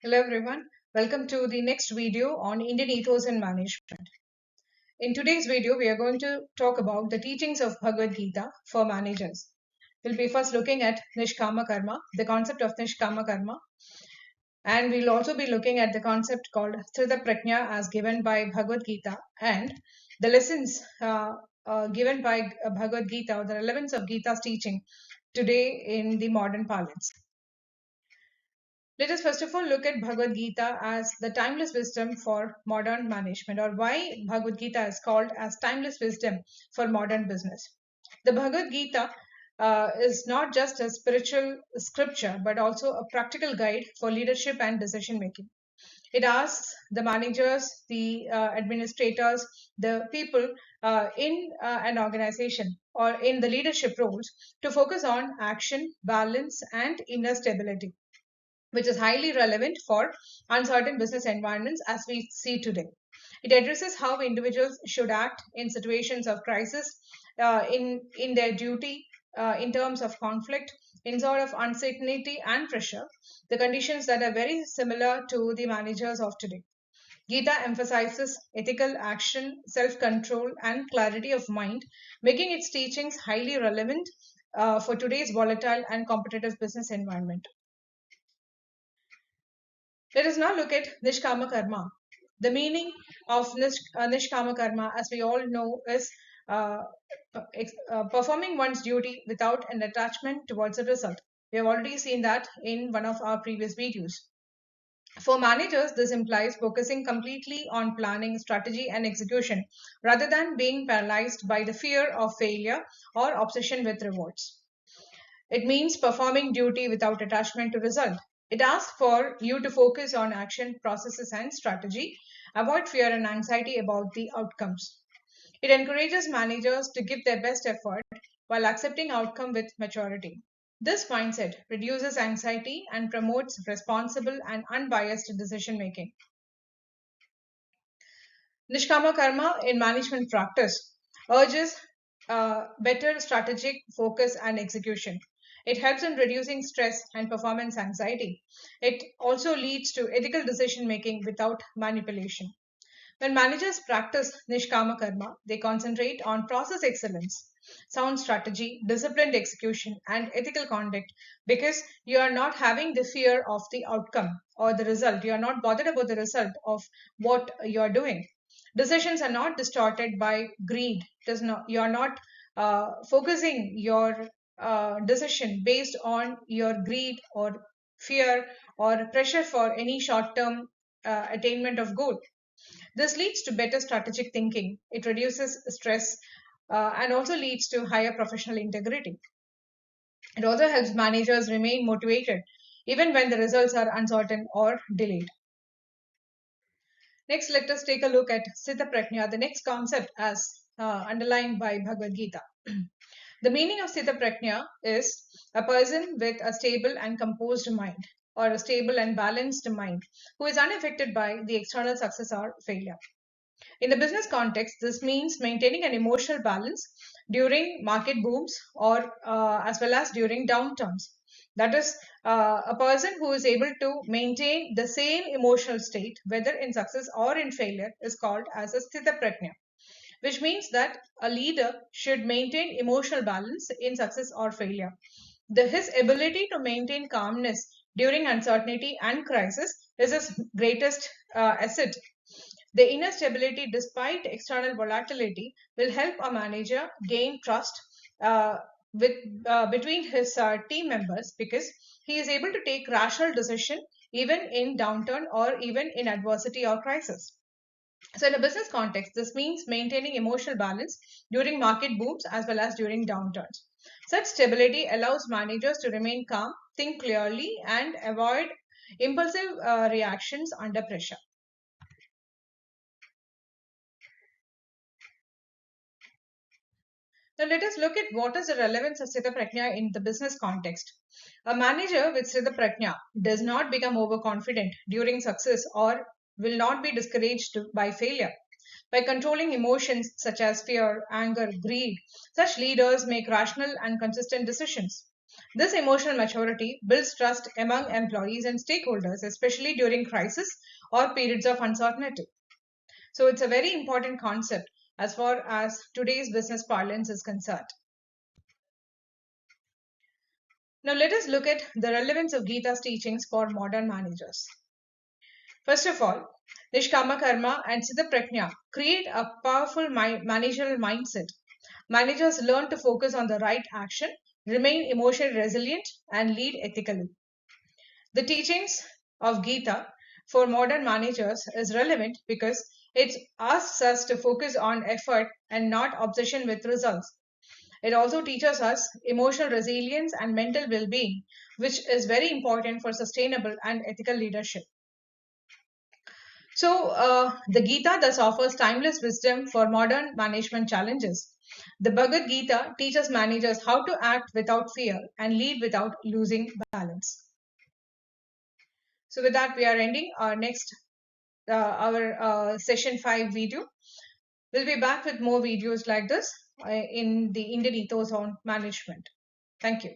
Hello everyone, welcome to the next video on Indian ethos and management. In today's video, we are going to talk about the teachings of Bhagavad Gita for managers. We'll be first looking at Nishkama Karma, the concept of Nishkama Karma, and we'll also be looking at the concept called Sthita Prajna as given by Bhagavad Gita and the lessons given by Bhagavad Gita or the relevance of Gita's teaching today in the modern parlance. Let us first of all look at Bhagavad Gita as the timeless wisdom for modern management, or why Bhagavad Gita is called as timeless wisdom for modern business. The Bhagavad Gita is not just a spiritual scripture, but also a practical guide for leadership and decision making. It asks the managers, the administrators, the people in an organization or in the leadership roles to focus on action, balance, and inner stability, which is highly relevant for uncertain business environments as we see today. It addresses how individuals should act in situations of crisis, in their duty, in terms of conflict, in sort of uncertainty and pressure, the conditions that are very similar to the managers of today. Gita emphasizes ethical action, self control, and clarity of mind, making its teachings highly relevant for today's volatile and competitive business environment. Let us now look at Nishkama Karma. The meaning of Nishkama Karma, as we all know, is performing one's duty without an attachment towards a result. We have already seen that in one of our previous videos. For managers, this implies focusing completely on planning, strategy, and execution rather than being paralyzed by the fear of failure or obsession with rewards. It means performing duty without attachment to result. It asks for you to focus on action, processes, and strategy, avoid fear and anxiety about the outcomes. It encourages managers to give their best effort while accepting outcome with maturity. This mindset reduces anxiety and promotes responsible and unbiased decision making. Nishkama Karma in management practice urges better strategic focus and execution. It helps in reducing stress and performance anxiety. It also leads to ethical decision making without manipulation. When managers practice Nishkama Karma, they concentrate on process excellence, sound strategy, disciplined execution, and ethical conduct because you are not having the fear of the outcome or the result. You are not bothered about the result of what you are doing. Decisions are not distorted by greed. You are not focusing your decision based on your greed or fear or pressure for any short term attainment of goal. This leads to better strategic thinking. It reduces stress and also leads to higher professional integrity. It also helps managers remain motivated even when the results are uncertain or delayed. Next, let us take a look at Sthita Prajna, the next concept as underlined by Bhagavad Gita. The meaning of Sthita Prajna is a person with a stable and composed mind, or a stable and balanced mind, who is unaffected by the external success or failure. In the business context, this means maintaining an emotional balance during market booms or as well as during downturns. That is, a person who is able to maintain the same emotional state, whether in success or in failure, is called as a sthita prajna, which means that a leader should maintain emotional balance in success or failure. His ability to maintain calmness during uncertainty and crisis is his greatest asset. The inner stability, despite external volatility, will help a manager gain trust uh, with between his team members because he is able to take rational decision even in downturn or even in adversity or crisis. So, in a business context, this means maintaining emotional balance during market booms as well as during downturns. Such stability allows managers to remain calm, think clearly, and avoid impulsive reactions under pressure. Now let us look at what is the relevance of Sthita Prajna in the business context. A manager with Sthita Prajna does not become overconfident during success or will not be discouraged by failure. By controlling emotions such as fear, anger, greed, such leaders make rational and consistent decisions. This emotional maturity builds trust among employees and stakeholders, especially during crisis or periods of uncertainty. So it's a very important concept as far as today's business parlance is concerned. Now let us look at the relevance of Gita's teachings for modern managers. First of all, Nishkama Karma and Siddha Prajna create a powerful managerial mindset. Managers learn to focus on the right action, remain emotionally resilient, and lead ethically. The teachings of Gita for modern managers is relevant because it asks us to focus on effort and not obsession with results. It also teaches us emotional resilience and mental well being, which is very important for sustainable and ethical leadership. So, the Gita thus offers timeless wisdom for modern management challenges. The Bhagavad Gita teaches managers how to act without fear and lead without losing balance. So, with that, we are ending our next our session 5 video. We'll be back with more videos like this in the Indian Ethos on management. Thank you.